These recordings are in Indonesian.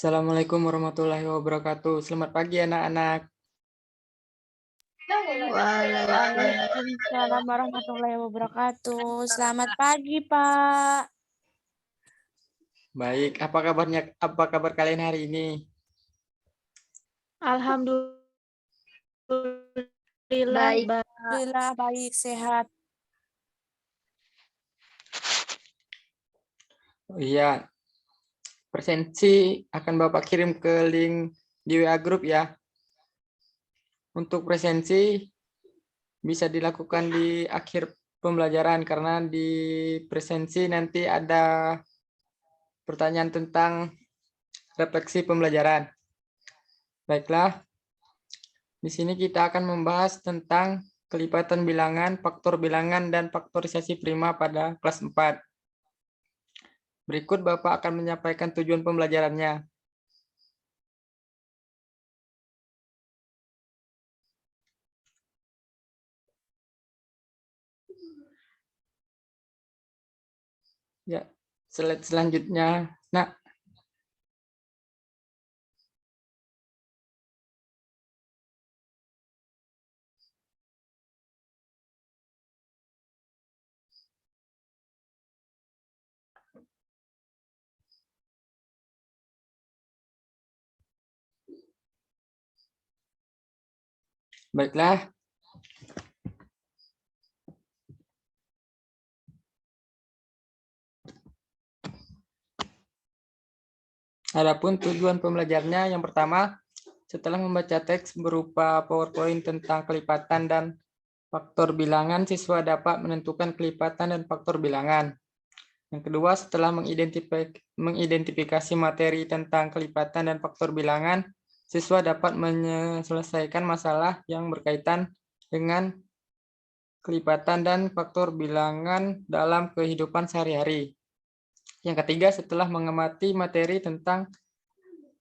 Assalamualaikum warahmatullahi wabarakatuh. Selamat pagi anak-anak. Waalaikumsalam warahmatullahi wabarakatuh. Selamat pagi, Pak. Baik, apa kabarnya? Apa kabar kalian hari ini? Alhamdulillah baik, sehat. Oh iya, presensi akan Bapak kirim ke link di WA Group ya. Untuk presensi bisa dilakukan di akhir pembelajaran karena di presensi nanti ada pertanyaan tentang refleksi pembelajaran. Baiklah, di sini kita akan membahas tentang kelipatan bilangan, faktor bilangan, dan faktorisasi prima pada kelas 4. Berikut Bapak akan menyampaikan tujuan pembelajarannya. Ya, slide selanjutnya. Nah, baiklah. Adapun tujuan pembelajarannya yang pertama, setelah membaca teks berupa PowerPoint tentang kelipatan dan faktor bilangan, siswa dapat menentukan kelipatan dan faktor bilangan. Yang kedua, setelah mengidentifikasi materi tentang kelipatan dan faktor bilangan, siswa dapat menyelesaikan masalah yang berkaitan dengan kelipatan dan faktor bilangan dalam kehidupan sehari-hari. Yang ketiga, setelah mengamati materi tentang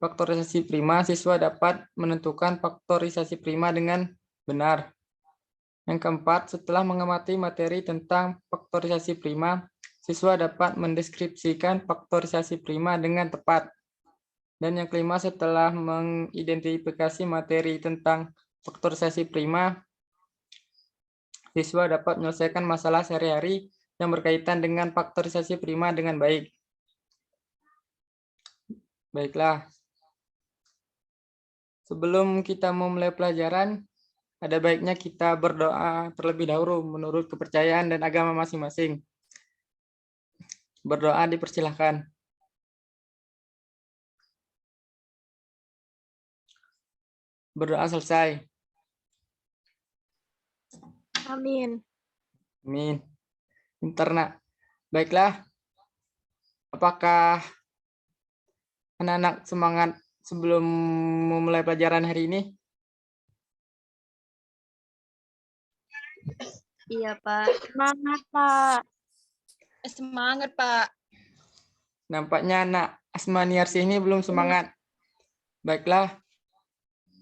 faktorisasi prima, siswa dapat menentukan faktorisasi prima dengan benar. Yang keempat, setelah mengamati materi tentang faktorisasi prima, siswa dapat mendeskripsikan faktorisasi prima dengan tepat. Dan yang kelima, setelah mengidentifikasi materi tentang faktorisasi prima, siswa dapat menyelesaikan masalah sehari-hari yang berkaitan dengan faktorisasi prima dengan baik. Baiklah. Sebelum kita memulai pelajaran, ada baiknya kita berdoa terlebih dahulu menurut kepercayaan dan agama masing-masing. Berdoa dipersilahkan. Berdoa selesai. Amin. Amin. Interna. Baiklah. Apakah anak-anak semangat sebelum memulai pelajaran hari ini? Iya, Pak. Semangat, Pak. Semangat, Pak. Nampaknya anak Asmaniarsi ini belum semangat. Baiklah.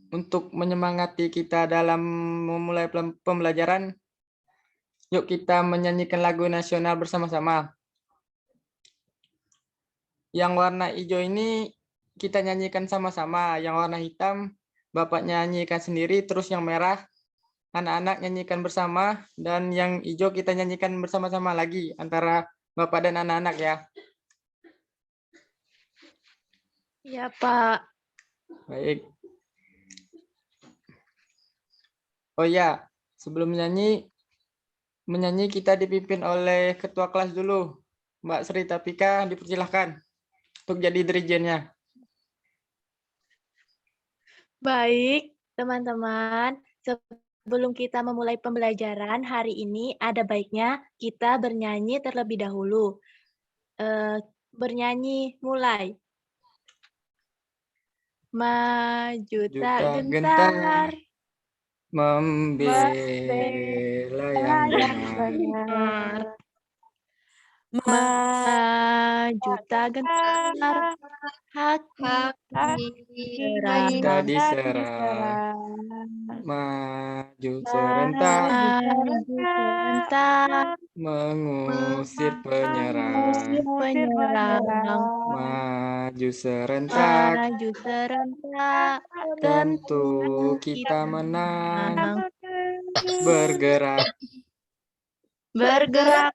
Untuk menyemangati kita dalam memulai pembelajaran, yuk kita menyanyikan lagu nasional bersama-sama. Yang warna hijau ini kita nyanyikan sama-sama. Yang warna hitam Bapak nyanyikan sendiri, terus yang merah anak-anak nyanyikan bersama, dan yang hijau kita nyanyikan bersama-sama lagi antara Bapak dan anak-anak ya. Iya, Pak. Baik. Oh ya, sebelum menyanyi kita dipimpin oleh ketua kelas dulu. Mbak Sri Tapika, dipersilahkan untuk jadi dirijennya. Baik, teman-teman. Sebelum kita memulai pembelajaran hari ini, ada baiknya kita bernyanyi terlebih dahulu. Bernyanyi mulai. Maju tak gentar, Membela yang benar. Maju tak gentar, haki Kita diserang. Maju serentak, mengusir penyerang. penyerang. Maju serentak, Maju serentak. tentu kita menang. Bergerak Bergerak.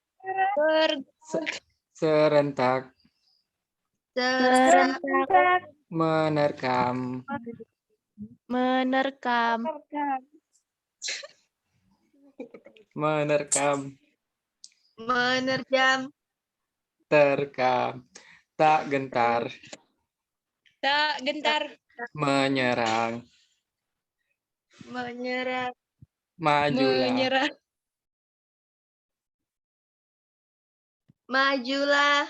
serentak, Serentak. menerkam, Menerkam. menerkam, Menerjam. terkam, tak gentar, Tak gentar. menyerang, Menyerang. majulah, Menyerang. Majulah.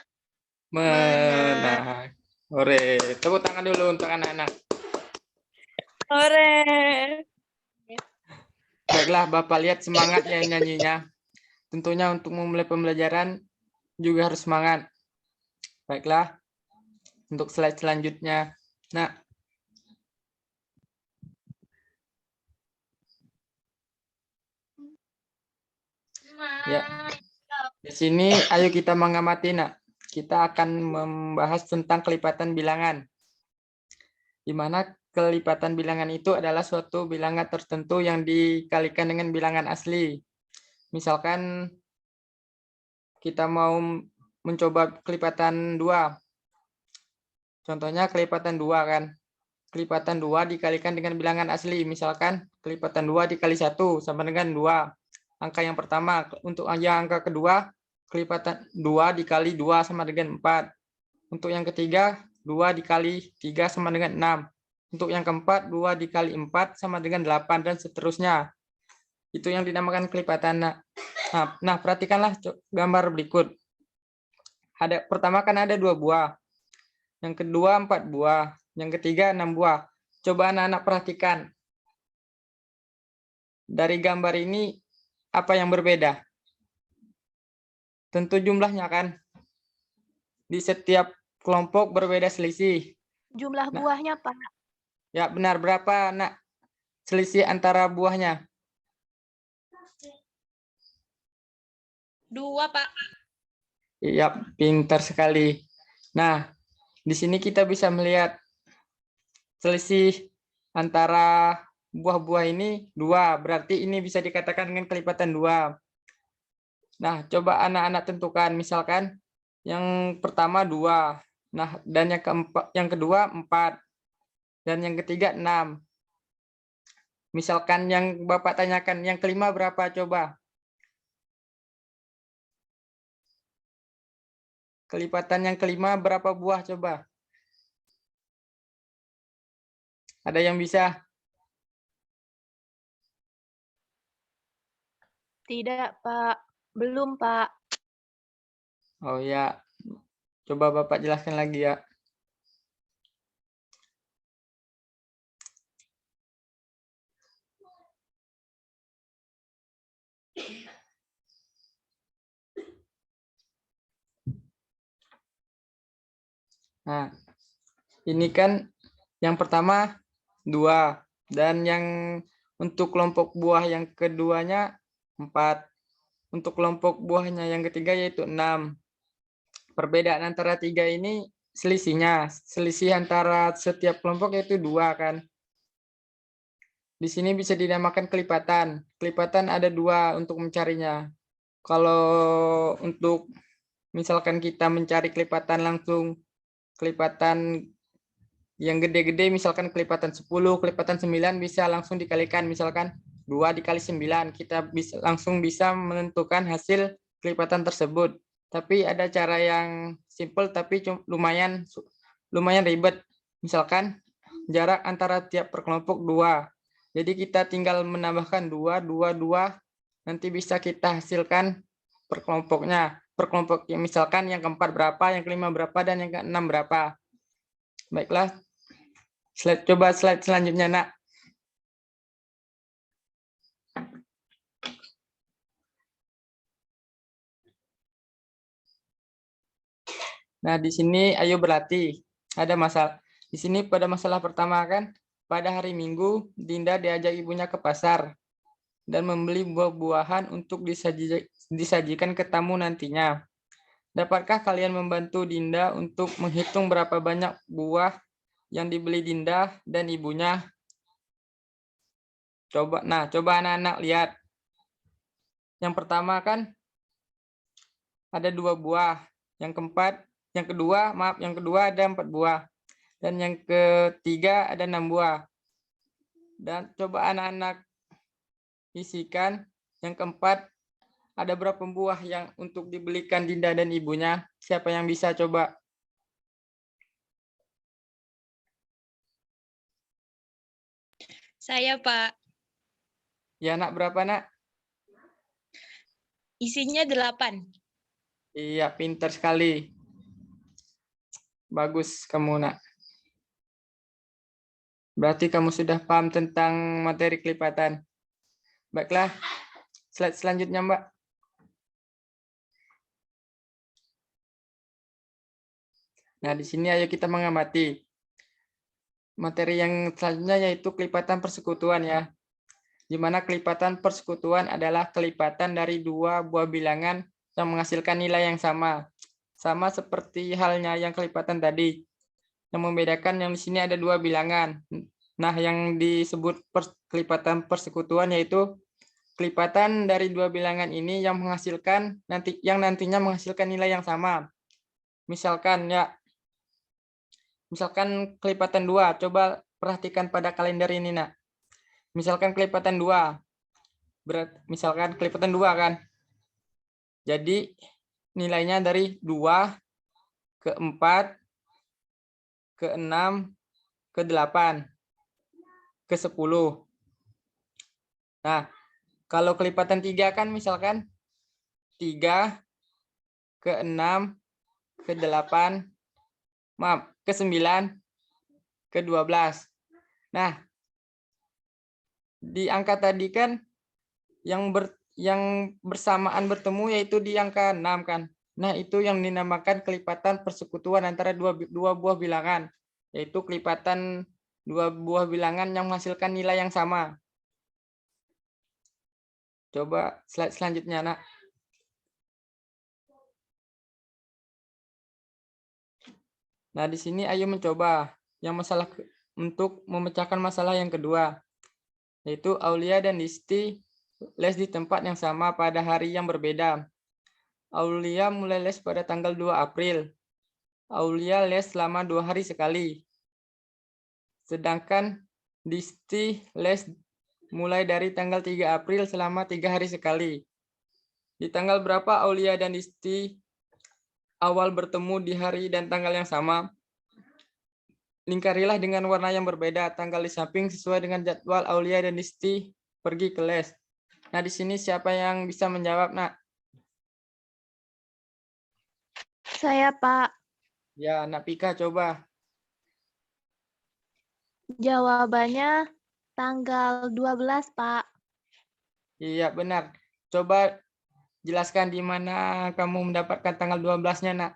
menang. Ore, tepuk tangan dulu untuk anak-anak. Sore. Baiklah, Bapak lihat semangat ya nyanyinya. Tentunya untuk memulai pembelajaran juga harus semangat. Baiklah, untuk slide selanjutnya. Nah, ya, di sini ayo kita mengamati, nak. Kita akan membahas tentang kelipatan bilangan. Di mana kelipatan bilangan itu adalah suatu bilangan tertentu yang dikalikan dengan bilangan asli. Misalkan kita mau mencoba kelipatan 2. Contohnya kelipatan 2 kan. Kelipatan 2 dikalikan dengan bilangan asli. Misalkan kelipatan 2 dikali 1 sama dengan 2. Angka yang pertama. Untuk yang angka kedua, kelipatan 2 dikali 2 sama dengan 4. Untuk yang ketiga, 2 dikali 3 sama dengan 6. Untuk yang keempat, 2 dikali 4 sama dengan 8, dan seterusnya. Itu yang dinamakan kelipatan. Nah, perhatikanlah gambar berikut. Pertama kan ada 2 buah. Yang kedua 4 buah. Yang ketiga 6 buah. Coba anak-anak perhatikan. Dari gambar ini, apa yang berbeda? Tentu jumlahnya kan. Di setiap kelompok berbeda selisih. Jumlah buahnya, Pak. Ya, benar. Berapa, nak? Selisih antara buahnya? 2, Pak. Iya, pintar sekali. Nah, di sini kita bisa melihat selisih antara buah-buah ini 2. Berarti ini bisa dikatakan dengan kelipatan 2. Nah, coba anak-anak tentukan. Misalkan yang pertama 2. Nah, dan yang kedua 4. Dan yang ketiga 6. Misalkan yang Bapak tanyakan, yang kelima berapa coba? Kelipatan yang kelima berapa buah coba? Ada yang bisa? Tidak, Pak. Belum, Pak. Oh ya, coba Bapak jelaskan lagi ya. Nah, ini kan yang pertama 2. Dan yang untuk kelompok buah yang keduanya 4. Untuk kelompok buahnya yang ketiga yaitu 6. Perbedaan antara 3 ini selisihnya. Selisih antara setiap kelompok yaitu 2 kan. Di sini bisa dinamakan kelipatan. Kelipatan ada 2 untuk mencarinya. Kalau untuk misalkan kita mencari kelipatan langsung, kelipatan yang gede-gede, misalkan kelipatan 10, kelipatan 9 bisa langsung dikalikan. Misalkan 2 dikali 9, kita langsung bisa menentukan hasil kelipatan tersebut. Tapi ada cara yang simple tapi lumayan ribet. Misalkan jarak antara tiap perkelompok 2. Jadi kita tinggal menambahkan 2, 2, 2. Nanti bisa kita hasilkan per kelompoknya. Per kelompok misalkan yang keempat berapa, yang kelima berapa, dan yang keenam berapa. Baiklah. Coba slide selanjutnya, nak. Nah, di sini ayo berlatih. Ada masalah. Di sini pada masalah pertama kan, pada hari Minggu, Dinda diajak ibunya ke pasar dan membeli buah-buahan untuk disajikan ke tamu nantinya. Dapatkah kalian membantu Dinda untuk menghitung berapa banyak buah yang dibeli Dinda dan ibunya? Coba anak-anak lihat. Yang pertama kan ada 2 buah. Yang kedua ada 4 buah. Dan yang ketiga ada 6 buah. Dan coba anak-anak isikan yang keempat ada berapa buah yang untuk dibelikan Dinda dan ibunya? Siapa yang bisa coba? Saya, Pak. Ya, nak berapa, nak? Isinya 8. Iya, pintar sekali. Bagus kamu, nak. Berarti kamu sudah paham tentang materi kelipatan. Baiklah, slide selanjutnya, Mbak. Nah, di sini ayo kita mengamati. Materi yang selanjutnya yaitu kelipatan persekutuan ya. Di mana kelipatan persekutuan adalah kelipatan dari 2 buah bilangan yang menghasilkan nilai yang sama. Sama seperti halnya yang kelipatan tadi. Yang membedakan yang di sini ada 2 bilangan. Nah, yang disebut kelipatan persekutuan yaitu kelipatan dari 2 bilangan ini yang nantinya menghasilkan nilai yang sama. Misalkan kelipatan 2, coba perhatikan pada kalender ini, nak. Misalkan kelipatan 2. Misalkan kelipatan 2 kan. Jadi nilainya dari 2 ke 4 ke 6 ke 8 ke 10. Nah, kalau kelipatan 3 kan misalkan 3 ke 6 ke 8, ke 9 ke 12. Nah, di angka tadi kan yang bersamaan bertemu yaitu di angka 6 kan. Nah, itu yang dinamakan kelipatan persekutuan antara dua buah bilangan, yaitu kelipatan 2 buah bilangan yang menghasilkan nilai yang sama. Coba slide selanjutnya, nak. Nah, di sini ayo mencoba untuk memecahkan masalah yang kedua, yaitu Aulia dan Disti les di tempat yang sama pada hari yang berbeda. Aulia mulai les pada tanggal 2 April. Aulia les selama 2 hari sekali. Sedangkan Disti les mulai dari tanggal 3 April selama 3 hari sekali. Di tanggal berapa Aulia dan Disti awal bertemu di hari dan tanggal yang sama? Lingkarilah dengan warna yang berbeda tanggal di samping sesuai dengan jadwal Aulia dan Disti pergi ke les. Nah, di sini siapa yang bisa menjawab, nak? Saya, Pak. Ya, Nak Pika coba. Jawabannya tanggal 12, Pak. Iya, benar. Coba jelaskan di mana kamu mendapatkan tanggal 12-nya, nak.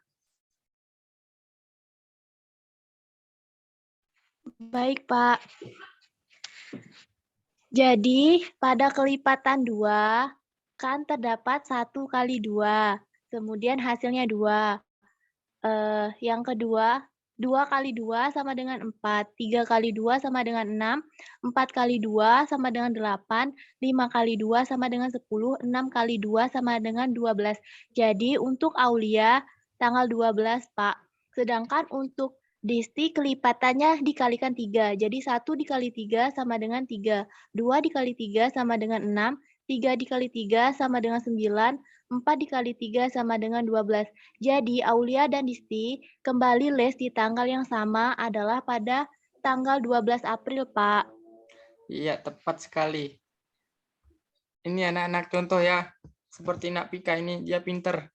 Baik, Pak. Jadi, pada kelipatan 2, kan terdapat 1 kali 2. Kemudian hasilnya 2. Yang kedua, 2 kali 2 sama dengan 4. 3 kali 2 sama dengan 6. 4 kali 2 sama dengan 8. 5 kali 2 sama dengan 10. 6 kali 2 sama dengan 12. Jadi, untuk Aulia, tanggal 12, Pak. Sedangkan untuk Disti kelipatannya dikalikan 3. Jadi 1 dikali 3 sama dengan 3. 2 dikali 3 sama dengan 6. 3 dikali 3 sama dengan 9. 4 dikali 3 sama dengan 12. Jadi Aulia dan Disti kembali les di tanggal yang sama adalah pada tanggal 12 April, Pak. Iya, tepat sekali. Ini anak-anak contoh ya. Seperti Nak Pika ini, dia pinter.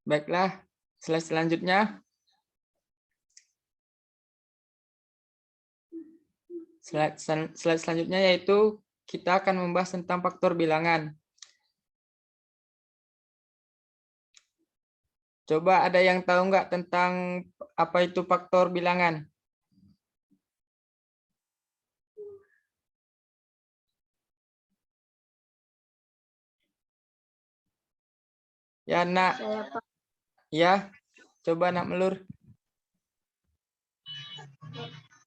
Baiklah, slide selanjutnya. Slide selanjutnya yaitu kita akan membahas tentang faktor bilangan. Coba ada yang tahu nggak tentang apa itu faktor bilangan? Ya, nak. Saya, Pak. Ya, coba nak Melur.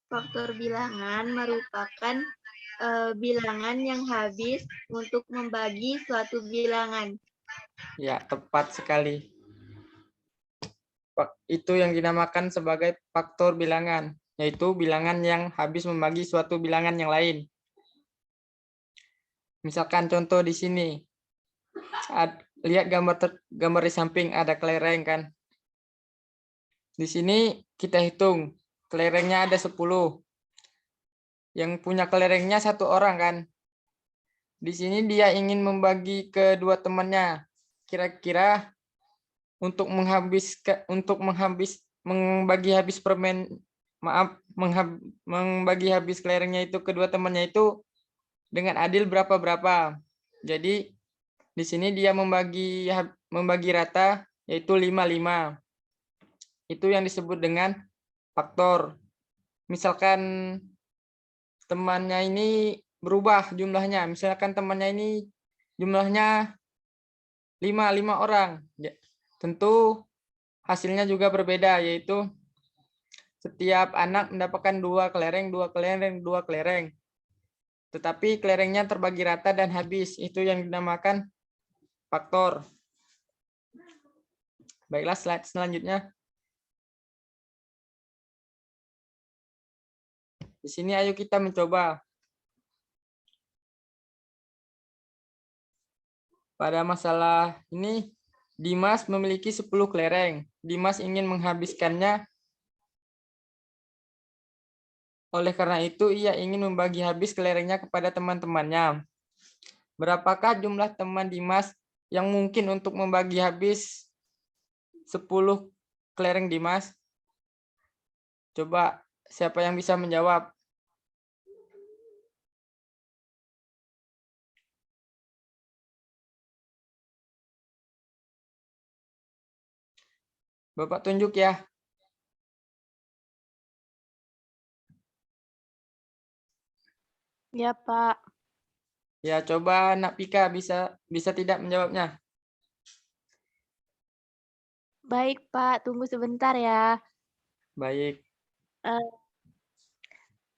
Faktor bilangan merupakan bilangan yang habis untuk membagi suatu bilangan. Ya, tepat sekali. Itu yang dinamakan sebagai faktor bilangan, yaitu bilangan yang habis membagi suatu bilangan yang lain. Misalkan contoh di sini. Lihat gambar di samping ada kelereng kan. Di sini kita hitung. Kelerengnya ada 10. Yang punya kelerengnya 1 orang kan. Di sini dia ingin membagi ke 2 temannya. Kira-kira untuk membagi habis permen, membagi habis kelerengnya itu kedua temannya itu dengan adil berapa. Jadi di sini dia membagi rata yaitu 5-5. Itu yang disebut dengan faktor. Misalkan temannya ini berubah jumlahnya. Misalkan temannya ini jumlahnya 5 orang. Tentu hasilnya juga berbeda, yaitu setiap anak mendapatkan 2 kelereng. Tetapi kelerengnya terbagi rata dan habis. Itu yang dinamakan faktor. Baiklah, slide selanjutnya. Di sini ayo kita mencoba. Pada masalah ini, Dimas memiliki 10 kelereng. Dimas ingin menghabiskannya. Oleh karena itu, ia ingin membagi habis kelerengnya kepada teman-temannya. Berapakah jumlah teman Dimas yang mungkin untuk membagi habis 10 kelereng Dimas? Coba siapa yang bisa menjawab? Bapak tunjuk ya. Ya, Pak. Ya, coba Nak Pika bisa tidak menjawabnya. Baik, Pak. Tunggu sebentar ya. Baik.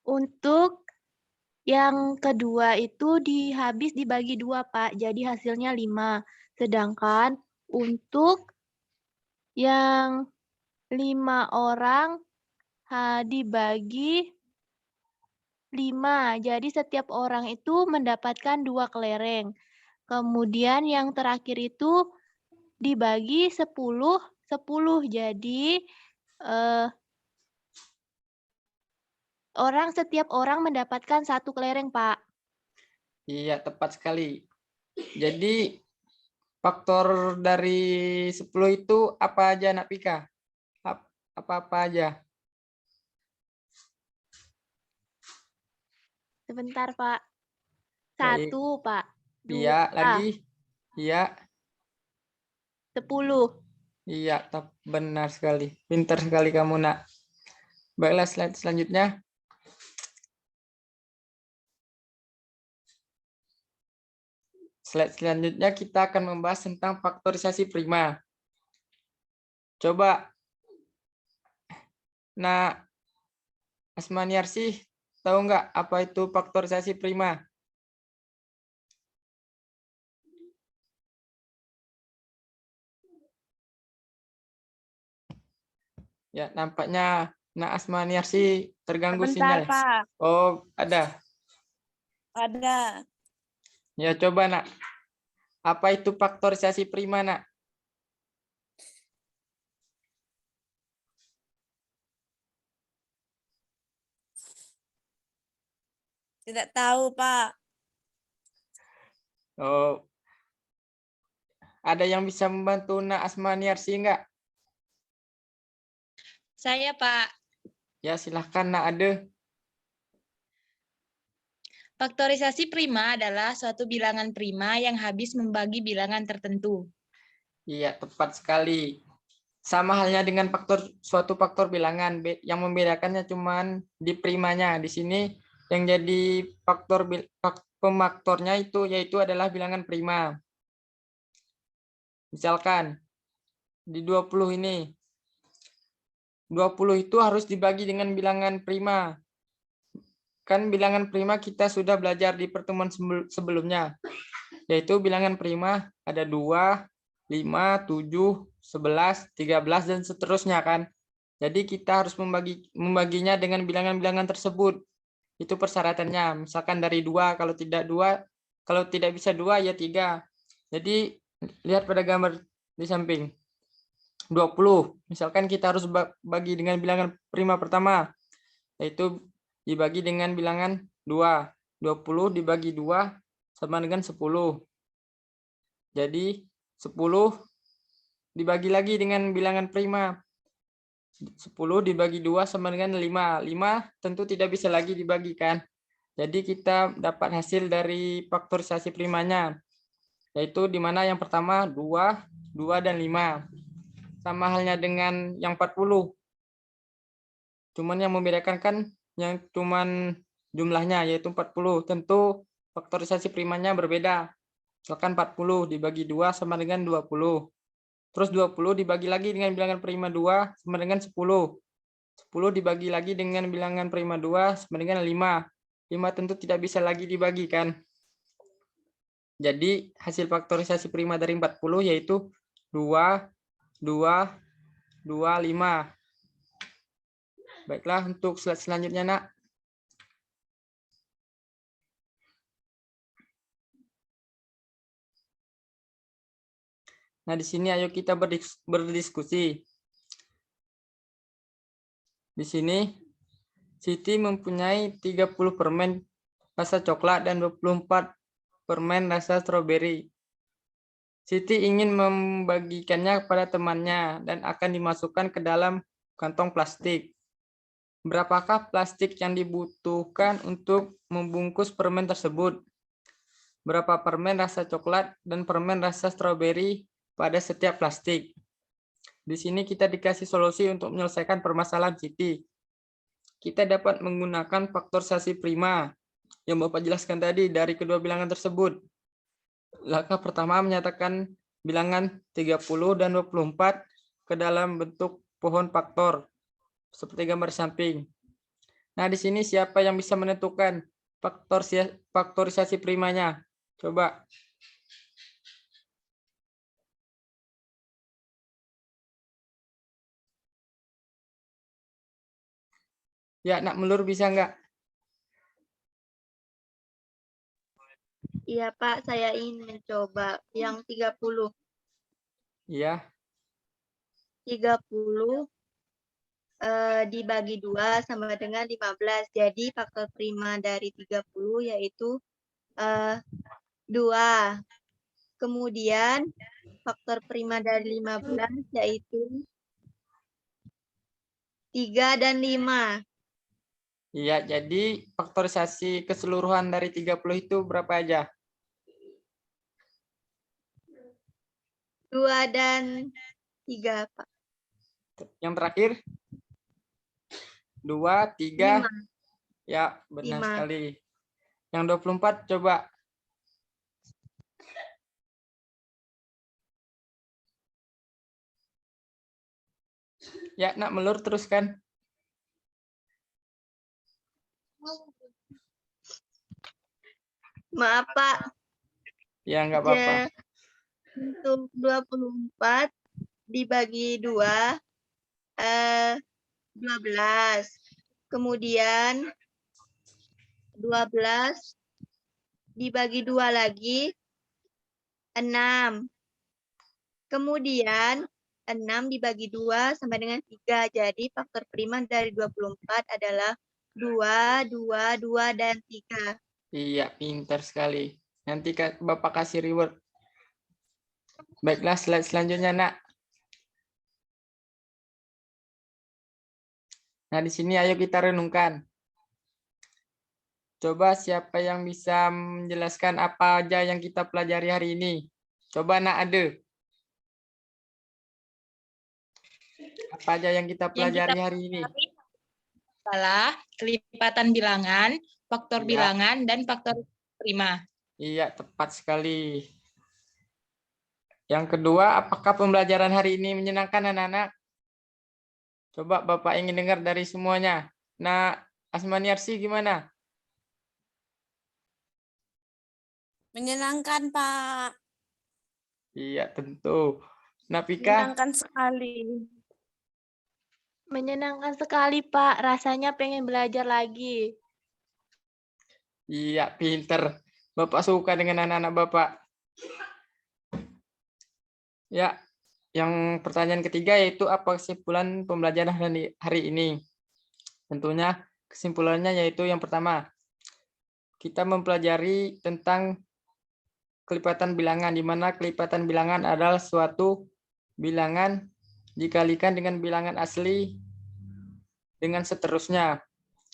Untuk yang kedua itu habis dibagi 2, Pak. Jadi hasilnya 5. Sedangkan untuk yang 5 orang dibagi 5. Jadi setiap orang itu mendapatkan 2 kelereng. Kemudian yang terakhir itu dibagi 10. Jadi setiap orang mendapatkan 1 kelereng, Pak. Iya, tepat sekali. Jadi faktor dari 10 itu apa aja, Nak Pika? Apa-apa aja? Sebentar, Pak. Baik. 1, Pak. 2, Iya, lagi. Iya. 10. Iya, benar sekali. Pintar sekali kamu, Nak. Baiklah, slide selanjutnya. Slide selanjutnya kita akan membahas tentang faktorisasi prima. Coba, Nak Asmaniarsih, tahu nggak apa itu faktorisasi prima? Ya, nampaknya Nak Asmaniarsih terganggu Sebentar, sinyal. Pak. Oh, ada. Ada. Ya, coba, Nak. Apa itu faktorisasi prima, Nak? Tidak tahu, Pak. Oh, ada yang bisa membantu Nak Asmaniarsih nggak? Saya, Pak. Ya, silahkan, Nak Ade. Faktorisasi prima adalah suatu bilangan prima yang habis membagi bilangan tertentu. Iya, tepat sekali. Sama halnya dengan suatu faktor bilangan, yang membedakannya cuman di primanya. Di sini yang jadi pemaktornya yaitu adalah bilangan prima. Misalkan di 20 ini, 20 itu harus dibagi dengan bilangan prima. Kan bilangan prima kita sudah belajar di pertemuan sebelumnya, yaitu bilangan prima ada 2, 5, 7, 11, 13, dan seterusnya kan. Jadi kita harus membaginya dengan bilangan-bilangan tersebut. Itu persyaratannya. Misalkan dari 2, kalau tidak bisa 2 ya 3. Jadi lihat pada gambar di samping. 20. Misalkan kita harus bagi dengan bilangan prima pertama, yaitu dibagi dengan bilangan 2. 20 dibagi 2 sama dengan 10. Jadi 10 dibagi lagi dengan bilangan prima. 10 dibagi 2 sama dengan 5. 5 tentu tidak bisa lagi dibagikan. Jadi kita dapat hasil dari faktorisasi primanya, yaitu di mana yang pertama 2, 2 dan 5. Sama halnya dengan yang 40. Cuman yang membedakan kan yang cuman jumlahnya, yaitu 40. Tentu faktorisasi primanya berbeda. Misalkan 40 dibagi 2 sama dengan 20. Terus 20 dibagi lagi dengan bilangan prima 2 sama dengan 10. 10 dibagi lagi dengan bilangan prima 2 sama dengan 5. 5 tentu tidak bisa lagi dibagikan. Jadi hasil faktorisasi prima dari 40 yaitu 2, 2, 2, 5. Baiklah, untuk slide selanjutnya, Nak. Nah, di sini ayo kita berdiskusi. Di sini, Siti mempunyai 30 permen rasa coklat dan 24 permen rasa stroberi. Siti ingin membagikannya kepada temannya dan akan dimasukkan ke dalam kantong plastik. Berapakah plastik yang dibutuhkan untuk membungkus permen tersebut? Berapa permen rasa coklat dan permen rasa stroberi pada setiap plastik? Di sini kita dikasih solusi untuk menyelesaikan permasalahan Siti. Kita dapat menggunakan faktorisasi prima yang Bapak jelaskan tadi dari kedua bilangan tersebut. Langkah pertama menyatakan bilangan 30 dan 24 ke dalam bentuk pohon faktor seperti gambar samping. Nah, di sini siapa yang bisa menentukan faktorisasi primanya? Coba. Ya, Nak Melur bisa nggak? Iya, Pak, saya ingin mencoba yang 30. Iya. 30 dibagi 2 sama dengan 15. Jadi faktor prima dari 30 yaitu 2. Kemudian faktor prima dari 15 yaitu 3 dan 5. Iya, jadi faktorisasi keseluruhan dari 30 itu berapa aja? 2 dan 3, Pak. Yang terakhir? 2, 3. 5. Ya, benar 5. sekali. Yang 24 coba. Ya, Nak Melur teruskan. Maaf, Pak. Ya, nggak apa-apa. Untuk 24 dibagi 2, 12. Kemudian 12 dibagi 2 lagi, 6. Kemudian 6 dibagi 2 sama dengan 3. Jadi faktor prima dari 24 adalah 2, 2, 2, dan 3. Iya, pintar sekali. Nanti Bapak kasih reward. Baiklah, slide selanjutnya, Nak. Nah, di sini ayo kita renungkan. Coba siapa yang bisa menjelaskan apa aja yang kita pelajari hari ini? Coba, Nak, ada. Apa aja yang kita pelajari hari ini? Adalah kelipatan bilangan, faktor Iya. bilangan, dan faktor prima. Iya, tepat sekali. Yang kedua, apakah pembelajaran hari ini menyenangkan anak-anak? Coba Bapak ingin dengar dari semuanya. Nah, Asmaniarsi gimana? Menyenangkan, Pak. Iya, tentu. Nafika? Menyenangkan sekali. Menyenangkan sekali, Pak. Rasanya pengen belajar lagi. Iya, pinter. Bapak suka dengan anak-anak Bapak. Ya, yang pertanyaan ketiga yaitu apa kesimpulan pembelajaran hari ini? Tentunya kesimpulannya yaitu yang pertama, kita mempelajari tentang kelipatan bilangan, di mana kelipatan bilangan adalah suatu bilangan dikalikan dengan bilangan asli dengan seterusnya.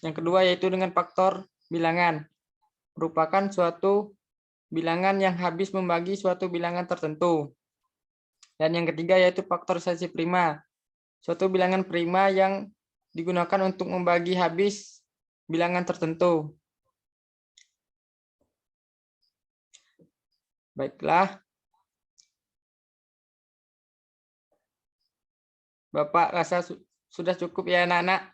Yang kedua yaitu dengan faktor bilangan, merupakan suatu bilangan yang habis membagi suatu bilangan tertentu. Dan yang ketiga yaitu faktorisasi prima, suatu bilangan prima yang digunakan untuk membagi habis bilangan tertentu. Baiklah. Bapak rasa sudah cukup ya anak-anak?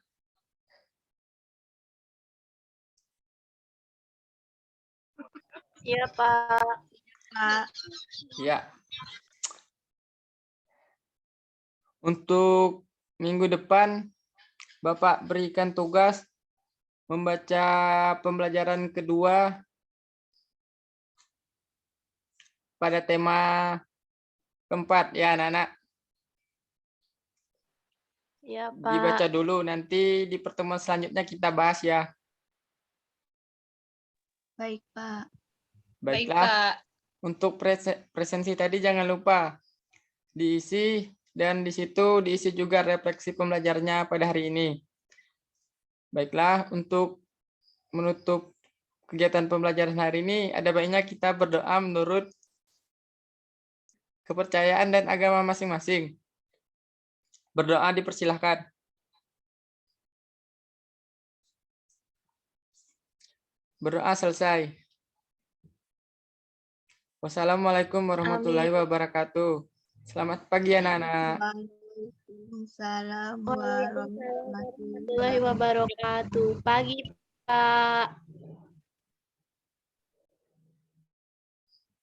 Iya, Pak. Pak. Ya. Untuk minggu depan, Bapak berikan tugas membaca pembelajaran kedua pada tema keempat ya anak-anak. Iya, Dibaca Pak. dulu, nanti di pertemuan selanjutnya kita bahas ya. Baik, Pak. Baik, Baiklah, Pak. untuk presensi tadi jangan lupa diisi dan di situ diisi juga refleksi pembelajarannya pada hari ini. Baiklah, untuk menutup kegiatan pembelajaran hari ini, ada baiknya kita berdoa menurut kepercayaan dan agama masing-masing. Berdoa dipersilahkan. Berdoa selesai. Wassalamualaikum warahmatullahi wabarakatuh. Selamat pagi anak-anak. Waalaikumsalam Waalaikumsalam warahmatullahi warahmatullahi wabarakatuh. Pagi, Pak.